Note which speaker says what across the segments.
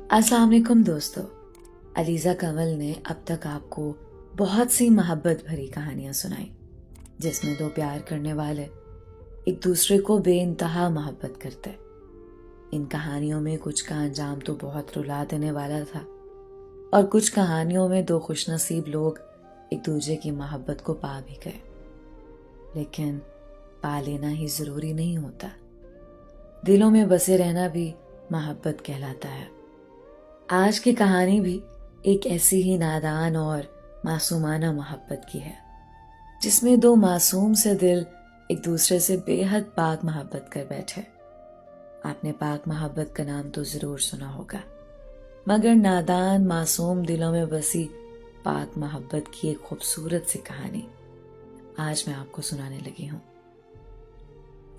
Speaker 1: अस्सलाम वालेकुम दोस्तों। अलीज़ा कंवल ने अब तक आपको बहुत सी मोहब्बत भरी कहानियां सुनाई, जिसमें दो प्यार करने वाले एक दूसरे को बेइंतहा मोहब्बत करते। इन कहानियों में कुछ का अंजाम तो बहुत रुला देने वाला था और कुछ कहानियों में दो खुशनसीब लोग एक दूसरे की मोहब्बत को पा भी गए। लेकिन पा लेना ही जरूरी नहीं होता, दिलों में बसे रहना भी मोहब्बत कहलाता है। आज की कहानी भी एक ऐसी ही नादान और मासूमाना मोहब्बत की है, जिसमें दो मासूम से दिल एक दूसरे से बेहद पाक मोहब्बत कर बैठे। आपने पाक मोहब्बत का नाम तो जरूर सुना होगा, मगर नादान मासूम दिलों में बसी पाक मोहब्बत की एक खूबसूरत सी कहानी आज मैं आपको सुनाने लगी हूँ।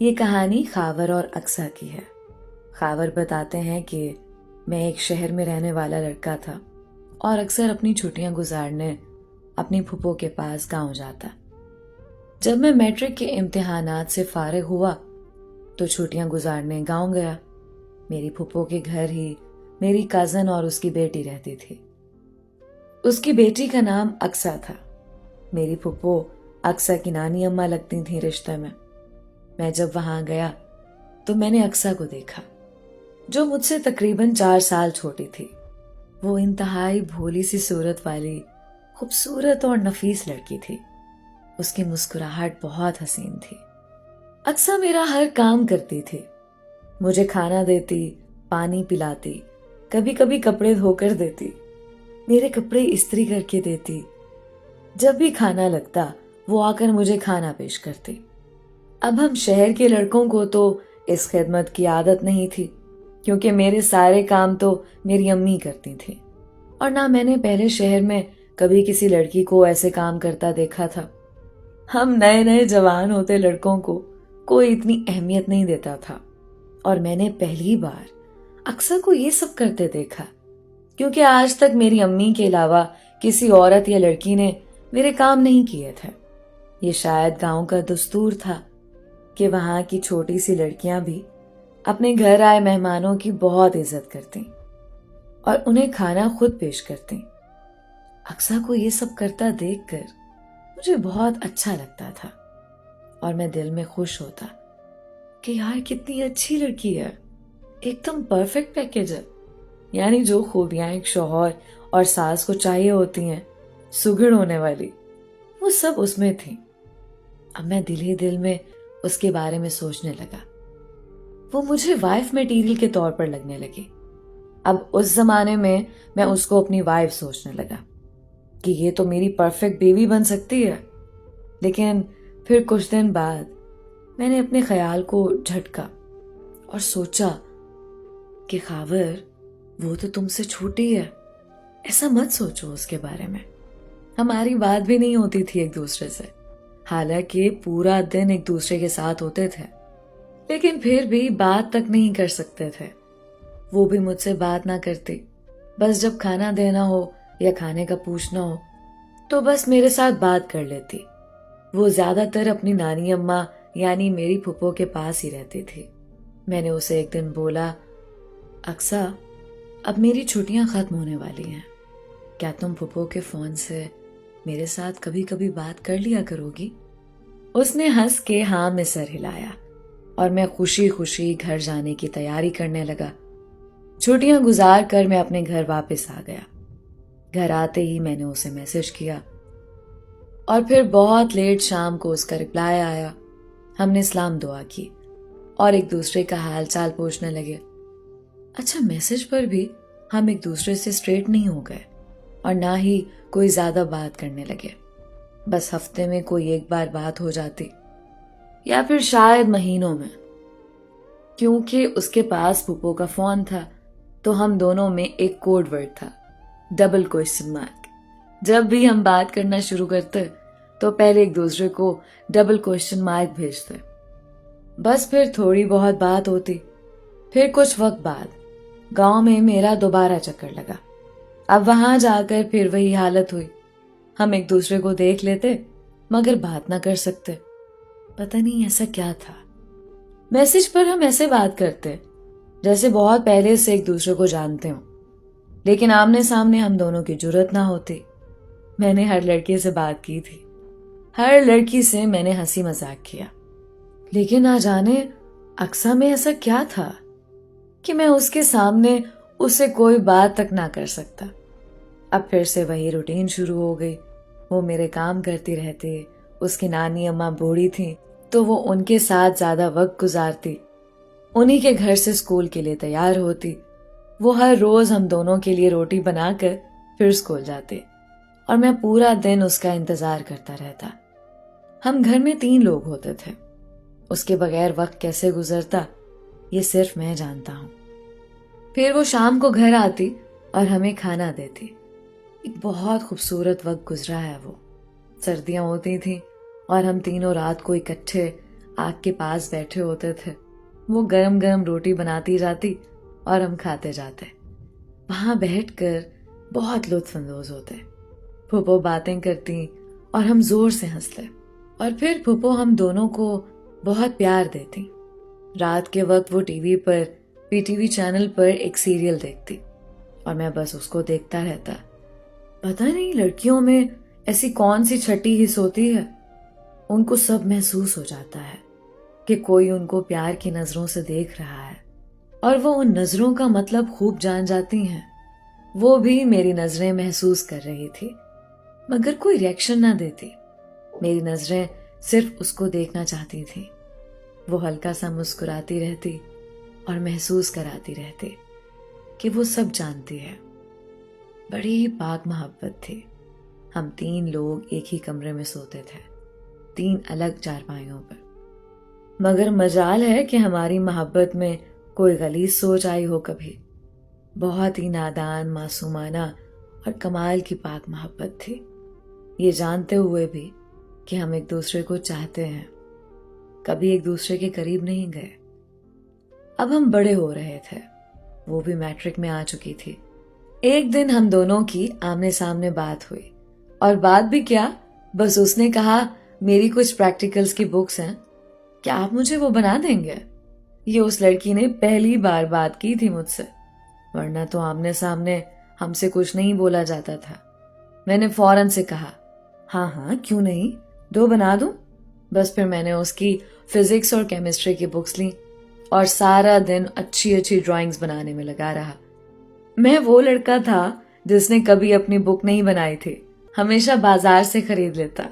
Speaker 1: ये कहानी खावर और अक्सा की है। खावर बताते हैं कि मैं एक शहर में रहने वाला लड़का था और अक्सर अपनी छुट्टियां गुजारने अपनी फूफो के पास गांव जाता। जब मैं मैट्रिक के इम्तिहानात से फारिग हुआ तो छुट्टियां गुजारने गांव गया। मेरी फूफो के घर ही मेरी कजन और उसकी बेटी रहती थी। उसकी बेटी का नाम अक्सा था। मेरी फूफो अक्सा की नानी अम्मा लगती थी रिश्ते में। मैं जब वहां गया तो मैंने अक्सा को देखा, जो मुझसे तकरीबन 4 साल छोटी थी। वो इंतहाई भोली सी सूरत वाली खूबसूरत और नफीस लड़की थी। उसकी मुस्कुराहट बहुत हसीन थी। अक्सा मेरा हर काम करती थी, मुझे खाना देती, पानी पिलाती, कभी कभी कपड़े धोकर देती, मेरे कपड़े इस्त्री करके देती। जब भी खाना लगता वो आकर मुझे खाना पेश करती। अब हम शहर के लड़कों को तो इस खिदमत की आदत नहीं थी, क्योंकि मेरे सारे काम तो मेरी अम्मी करती थी और ना मैंने पहले शहर में कभी किसी लड़की को ऐसे काम करता देखा था। हम नए नए जवान होते लड़कों को कोई इतनी अहमियत नहीं देता था और मैंने पहली बार अक्सर को ये सब करते देखा, क्योंकि आज तक मेरी अम्मी के अलावा किसी औरत या लड़की ने मेरे काम नहीं किए थे। ये शायद गांव का दस्तूर था कि वहां की छोटी सी लड़कियां भी अपने घर आए मेहमानों की बहुत इज्जत करती और उन्हें खाना खुद पेश करती। अक्सा को ये सब करता देखकर मुझे बहुत अच्छा लगता था और मैं दिल में खुश होता कि यार कितनी अच्छी लड़की है, एकदम परफेक्ट पैकेज है। यानी जो खूबियां एक शौहर और सास को चाहिए होती हैं, सुघड़ होने वाली, वो सब उसमें थी। अब मैं दिल ही दिल में उसके बारे में सोचने लगा। वो मुझे वाइफ मटेरियल के तौर पर लगने लगी। अब उस जमाने में मैं उसको अपनी वाइफ सोचने लगा कि ये तो मेरी परफेक्ट बेबी बन सकती है। लेकिन फिर कुछ दिन बाद मैंने अपने ख्याल को झटका और सोचा कि खावर, वो तो तुमसे छोटी है, ऐसा मत सोचो उसके बारे में। हमारी बात भी नहीं होती थी एक दूसरे से, हालांकि पूरा दिन एक दूसरे के साथ होते थे, लेकिन फिर भी बात तक नहीं कर सकते थे। वो भी मुझसे बात ना करती, बस जब खाना देना हो या खाने का पूछना हो तो बस मेरे साथ बात कर लेती। वो ज्यादातर अपनी नानी अम्मा यानी मेरी फूफो के पास ही रहती थी। मैंने उसे एक दिन बोला, अक्सा, अब मेरी छुट्टियां खत्म होने वाली हैं, क्या तुम फूफो के फोन से मेरे साथ कभी कभी बात कर लिया करोगी? उसने हंस के हाँ में सर हिलाया और मैं खुशी खुशी घर जाने की तैयारी करने लगा। छुट्टियां गुजार कर मैं अपने घर वापस आ गया। घर आते ही मैंने उसे मैसेज किया और फिर बहुत लेट शाम को उसका रिप्लाई आया। हमने सलाम दुआ की और एक दूसरे का हाल चाल पूछने लगे। अच्छा, मैसेज पर भी हम एक दूसरे से स्ट्रेट नहीं हो गए और ना ही कोई ज्यादा बात करने लगे। बस हफ्ते में कोई एक बार बात हो जाती या फिर शायद महीनों में। क्योंकि उसके पास फूफो का फोन था तो हम दोनों में एक कोड वर्ड था, डबल क्वेश्चन मार्क। जब भी हम बात करना शुरू करते तो पहले एक दूसरे को डबल क्वेश्चन मार्क भेजते। बस फिर थोड़ी बहुत बात होती। फिर कुछ वक्त बाद गांव में मेरा दोबारा चक्कर लगा। अब वहां जाकर फिर वही हालत हुई। हम एक दूसरे को देख लेते मगर बात ना कर सकते। पता नहीं ऐसा क्या था। मैसेज पर हम ऐसे बात करते जैसे बहुत पहले से एक दूसरे को जानते हो, لیکن آمنے سامنے ہم دونوں کی جرت نہ ہوتی۔ میں نے ہر لڑکے سے بات کی تھی، ہر لڑکی سے میں نے ہنسی مذاق کیا، لیکن نہ جانے اقصیٰ میں ایسا کیا تھا کہ میں اس کے سامنے اسے کوئی بات تک نہ کر سکتا۔ اب پھر سے وہی روٹین شروع ہو گئی۔ وہ میرے کام کرتی رہتی، اس کی نانی اماں بوڑھی تھیں تو وہ ان کے ساتھ زیادہ وقت گزارتی، انہی کے گھر سے اسکول کے لیے تیار ہوتی۔ وہ ہر روز ہم دونوں کے لیے روٹی بنا کر پھر اسکول جاتے اور میں پورا دن اس کا انتظار کرتا رہتا۔ ہم گھر میں 3 لوگ ہوتے تھے، اس کے بغیر وقت کیسے گزرتا یہ صرف میں جانتا ہوں۔ پھر وہ شام کو گھر آتی اور ہمیں کھانا دیتی۔ ایک بہت خوبصورت وقت گزرا ہے وہ۔ سردیاں ہوتی تھیں اور ہم تینوں رات کو اکٹھے آگ کے پاس بیٹھے ہوتے تھے۔ وہ گرم گرم روٹی بناتی جاتی اور ہم کھاتے جاتے۔ وہاں بیٹھ کر بہت لطف اندوز ہوتے۔ پھوپھو باتیں کرتی اور ہم زور سے ہنستے، اور پھر پھوپھو ہم دونوں کو بہت پیار دیتی۔ رات کے وقت وہ ٹی وی پر PTV چینل پر ایک سیریل دیکھتی اور میں بس اس کو دیکھتا رہتا۔ پتہ نہیں لڑکیوں میں ایسی کون سی چھٹی حص ہوتی ہے، ان کو سب محسوس ہو جاتا ہے کہ کوئی ان کو پیار کی نظروں سے دیکھ رہا ہے، اور وہ ان نظروں کا مطلب خوب جان جاتی ہیں۔ وہ بھی میری نظریں محسوس کر رہی تھی مگر کوئی ریئیکشن نہ دیتی۔ میری نظریں صرف اس کو دیکھنا چاہتی تھی۔ وہ ہلکا سا مسکراتی رہتی اور محسوس کراتی رہتی کہ وہ سب جانتی ہے۔ بڑی ہی پاک محبت تھی۔ ہم 3 لوگ ایک ہی کمرے میں سوتے تھے، 3 الگ چارپائیوں پر، مگر مجال ہے کہ ہماری محبت میں کوئی غلیظ سوچ آئی ہو کبھی۔ بہت ہی نادان، معصومانہ اور کمال کی پاک محبت تھی، یہ جانتے ہوئے بھی کہ ہم ایک دوسرے کو چاہتے ہیں، کبھی ایک دوسرے کے قریب نہیں گئے۔ اب ہم بڑے ہو رہے تھے، وہ بھی میٹرک میں آ چکی تھی۔ ایک دن ہم دونوں کی آمنے سامنے بات ہوئی، اور بات بھی کیا، بس اس نے کہا میری کچھ پریکٹیکلز کی بکس ہیں، کیا آپ مجھے وہ بنا دیں گے؟ یہ اس لڑکی نے پہلی بار بات کی تھی مجھ سے، ورنہ تو آمنے سامنے ہم سے کچھ نہیں بولا جاتا تھا۔ میں نے فوراً سے کہا ہاں ہاں کیوں نہیں، 2 بنا دوں۔ بس پھر میں نے اس کی فزکس اور کیمسٹری کی بکس لیں اور سارا دن اچھی اچھی ڈرائنگز بنانے میں لگا رہا۔ میں وہ لڑکا تھا جس نے کبھی اپنی بک نہیں بنائی تھی، ہمیشہ بازار سے خرید لیتا،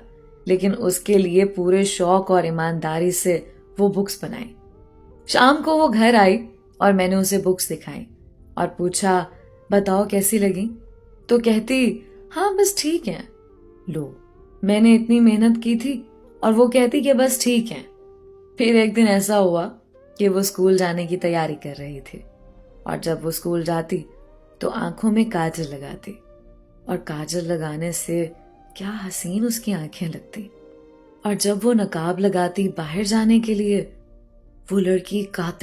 Speaker 1: لیکن اس کے لیے پورے شوق اور ایمانداری سے وہ بکس بنائی۔ شام کو وہ گھر آئی اور میں نے اسے بکس دکھائی اور پوچھا بتاؤ کیسی لگی؟ تو کہتی ہاں بس ٹھیک ہیں۔ لو، میں نے اتنی محنت کی تھی اور وہ کہتی کہ بس ٹھیک ہیں۔ پھر ایک دن ایسا ہوا کہ وہ اسکول جانے کی تیاری کر رہی تھی، اور جب وہ اسکول جاتی تو آنکھوں میں کاجل لگاتی، اور کاجل لگانے سے کیا حسین اس کی آنکھیں لگتی، اور جب وہ نقاب لگاتی باہر جانے کے لیے، وہ لڑکی قاتل